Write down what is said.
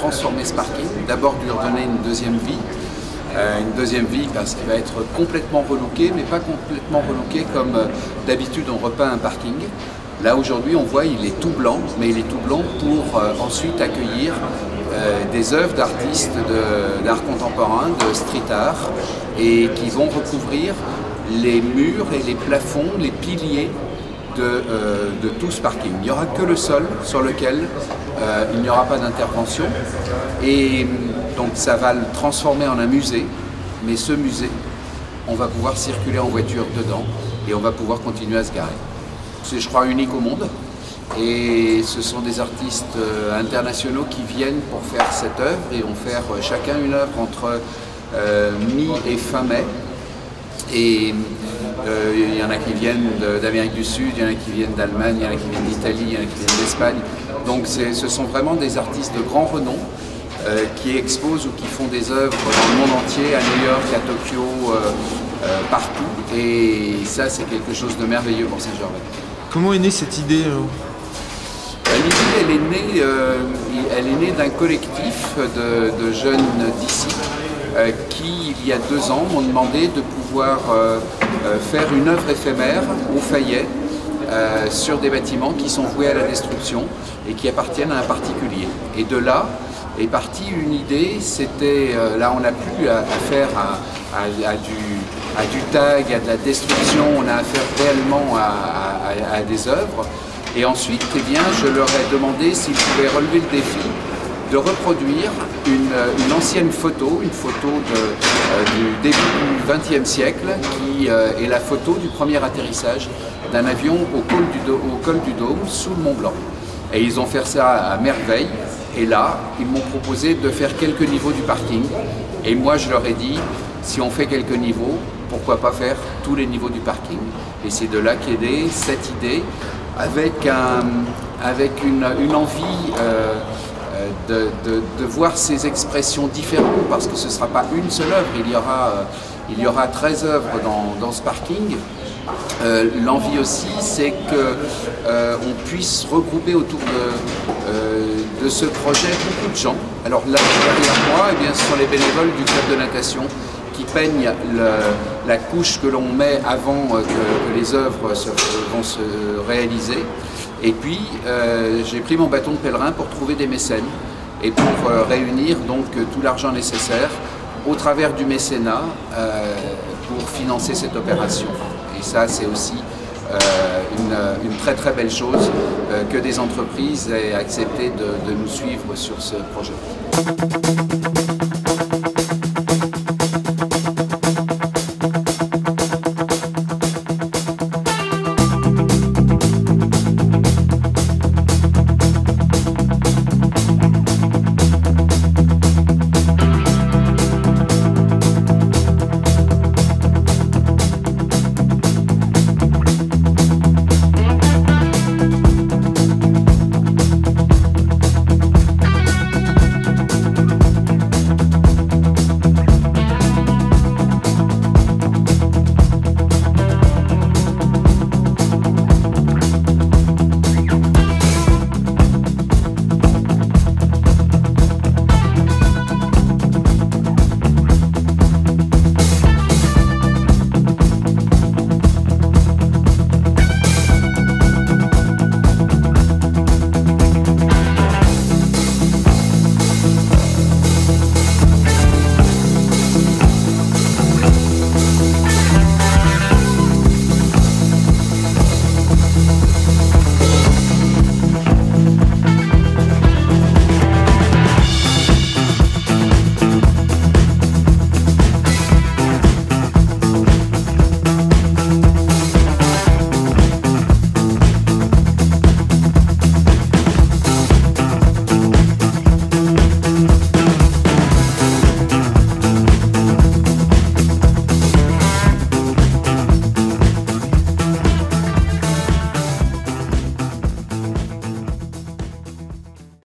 transformer ce parking, d'abord de lui redonner une deuxième vie. Parce qu'il va être complètement relooké, mais pas complètement relooké comme d'habitude on repeint un parking. Là aujourd'hui on voit il est tout blanc, mais il est tout blanc pour ensuite accueillir des œuvres d'artistes d'art contemporain, de street art, et qui vont recouvrir les murs et les plafonds, les piliers de tout ce parking. Il n'y aura que le sol sur lequel il n'y aura pas d'intervention, et donc ça va le transformer en un musée, mais ce musée, on va pouvoir circuler en voiture dedans et on va pouvoir continuer à se garer. C'est, je crois, unique au monde, et ce sont des artistes internationaux qui viennent pour faire cette œuvre et vont faire chacun une œuvre entre mi et fin mai. Et il y en a qui viennent d'Amérique du Sud, il y en a qui viennent d'Allemagne, il y en a qui viennent d'Italie, il y en a qui viennent d'Espagne. Donc ce sont vraiment des artistes de grand renom qui exposent ou qui font des œuvres dans le monde entier, à New York, à Tokyo, partout. Et ça, c'est quelque chose de merveilleux pour Saint-Gervais. Comment est née cette idée? L'idée, elle est née d'un collectif de jeunes d'ici qui, il y a 2 ans, m'ont demandé de pouvoir faire une œuvre éphémère au Fayet sur des bâtiments qui sont voués à la destruction et qui appartiennent à un particulier. Et de là est partie une idée, c'était, là on a plus affaire à du tag, à de la destruction, on a affaire réellement à des œuvres. Et ensuite, eh bien, je leur ai demandé s'ils pouvaient relever le défi de reproduire une ancienne photo, une photo du début du XXe siècle, qui est la photo du premier atterrissage d'un avion au col du Dôme, sous le Mont Blanc. Et ils ont fait ça à merveille. Et là, ils m'ont proposé de faire quelques niveaux du parking. Et moi, je leur ai dit, si on fait quelques niveaux, pourquoi pas faire tous les niveaux du parking? Et c'est de là qu'est née cette idée, avec une envie de voir ces expressions différentes, parce que ce ne sera pas une seule œuvre, il y aura 13 œuvres dans ce parking. L'envie aussi, c'est qu'on puisse regrouper autour de ce projet beaucoup de gens. Alors là, derrière moi, eh bien, ce sont les bénévoles du club de natation qui peignent la couche que l'on met avant que les œuvres vont se réaliser. Et puis, j'ai pris mon bâton de pèlerin pour trouver des mécènes et pour réunir donc tout l'argent nécessaire au travers du mécénat pour financer cette opération. Et ça, c'est aussi une très très belle chose que des entreprises aient accepté de nous suivre sur ce projet.